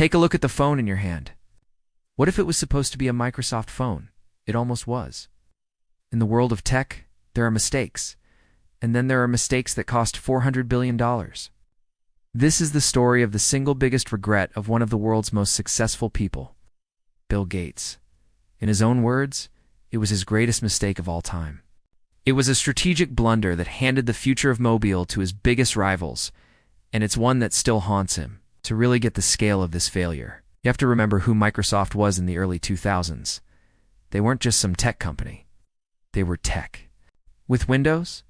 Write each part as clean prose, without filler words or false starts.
Take a look at the phone in your hand. What if it was supposed to be a Microsoft phone? It almost was. In the world of tech, there are mistakes. And then there are mistakes that cost $400 billion. This is the story of the single biggest regret of one of the world's most successful people, Bill Gates. In his own words, it was his greatest mistake of all time. It was a strategic blunder that handed the future of mobile to his biggest rivals, and it's one that still haunts him. To really get the scale of this failure, you have to remember who Microsoft was in the early 2000s. They weren't just some tech company. They were tech. With Windows,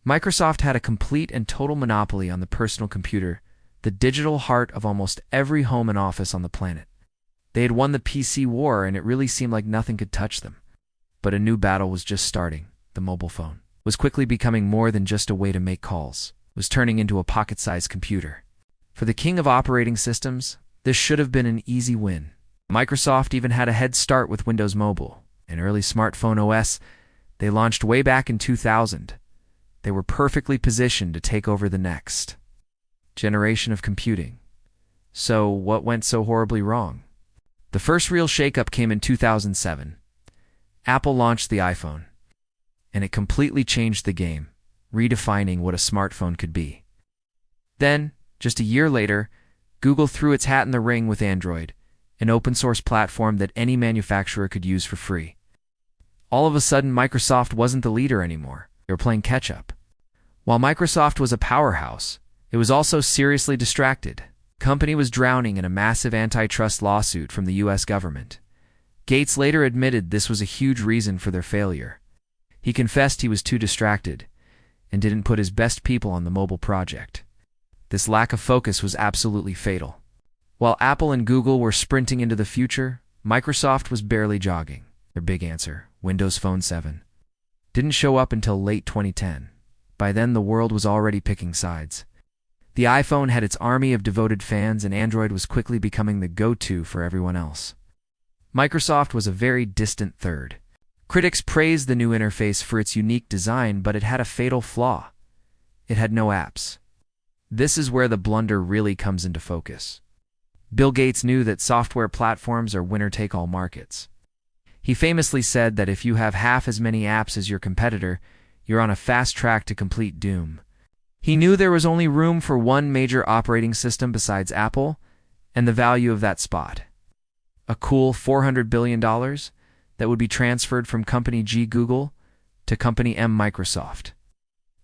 Microsoft had a complete and total monopoly on the personal computer, the digital heart of almost every home and office on the planet. They had won the PC war, and it really seemed like nothing could touch them. But a new battle was just starting. The mobile phone was quickly becoming more than just a way to make calls. It was turning into a pocket-sized computer. For the king of operating systems, this should have been an easy win. Microsoft even had a head start with Windows Mobile, an early smartphone OS they launched way back in 2000. They were perfectly positioned to take over the next generation of computing. So what went so horribly wrong? The first real shakeup came in 2007. Apple launched the iPhone, and it completely changed the game, redefining what a smartphone could be. Then, just a year later, Google threw its hat in the ring with Android, an open-source platform that any manufacturer could use for free. All of a sudden, Microsoft wasn't the leader anymore. They were playing catch-up. While Microsoft was a powerhouse, it was also seriously distracted. The company was drowning in a massive antitrust lawsuit from the US government. Gates later admitted this was a huge reason for their failure. He confessed he was too distracted and didn't put his best people on the mobile project. This lack of focus was absolutely fatal. While Apple and Google were sprinting into the future, Microsoft was barely jogging. Their big answer, Windows Phone 7, didn't show up until late 2010. By then, the world was already picking sides. The iPhone had its army of devoted fans, and Android was quickly becoming the go-to for everyone else. Microsoft was a very distant third. Critics praised the new interface for its unique design, but it had a fatal flaw. It had no apps. This is where the blunder really comes into focus. Bill Gates knew that software platforms are winner-take-all markets. He famously said that if you have half as many apps as your competitor, you're on a fast track to complete doom. He knew there was only room for one major operating system besides Apple, and the value of that spot. A cool $400 billion that would be transferred from company G Google to company M Microsoft.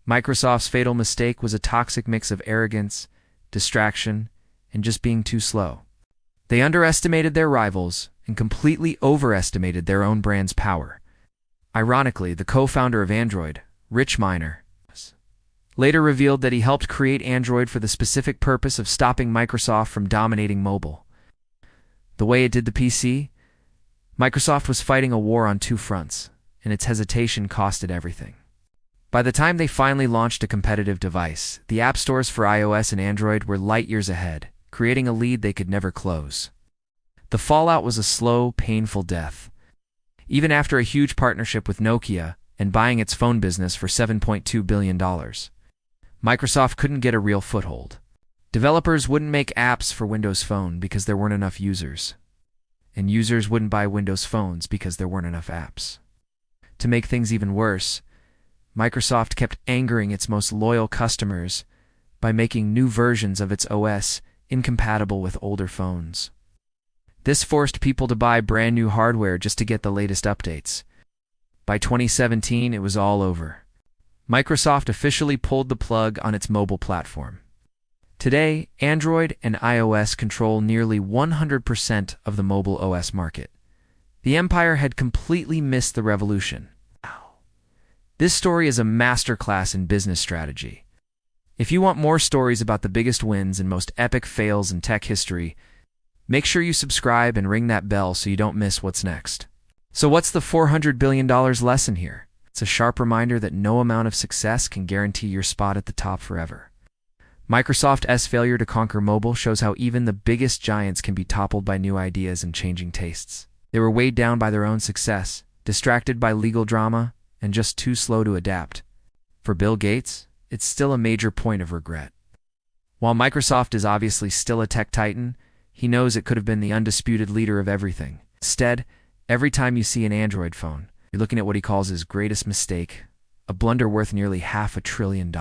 Microsoft's fatal mistake was a toxic mix of arrogance, distraction, and just being too slow. They underestimated their rivals and completely overestimated their own brand's power. Ironically, the co-founder of Android, Rich Miner, later revealed that he helped create Android for the specific purpose of stopping Microsoft from dominating mobile. The way it did the PC, Microsoft was fighting a war on two fronts, and its hesitation cost it everything. By the time they finally launched a competitive device, the app stores for iOS and Android were light years ahead, creating a lead they could never close. The fallout was a slow, painful death. Even after a huge partnership with Nokia and buying its phone business for $7.2 billion, Microsoft couldn't get a real foothold. Developers wouldn't make apps for Windows Phone because there weren't enough users. And users wouldn't buy Windows phones because there weren't enough apps. To make things even worse, Microsoft kept angering its most loyal customers by making new versions of its OS incompatible with older phones. This forced people to buy brand new hardware just to get the latest updates. By 2017, it was all over. Microsoft officially pulled the plug on its mobile platform. Today, Android and iOS control nearly 100% of the mobile OS market. The empire had completely missed the revolution. This story is a masterclass in business strategy. If you want more stories about the biggest wins and most epic fails in tech history, make sure you subscribe and ring that bell so you don't miss what's next. So what's the $400 billion lesson here? It's a sharp reminder that no amount of success can guarantee your spot at the top forever. Microsoft's failure to conquer mobile shows how even the biggest giants can be toppled by new ideas and changing tastes. They were weighed down by their own success, distracted by legal drama, and just too slow to adapt. For Bill Gates, it's still a major point of regret. While Microsoft is obviously still a tech titan, He knows it could have been the undisputed leader of everything. Instead, every time you see an Android phone, you're looking at what he calls his greatest mistake, a blunder worth nearly $500 billion.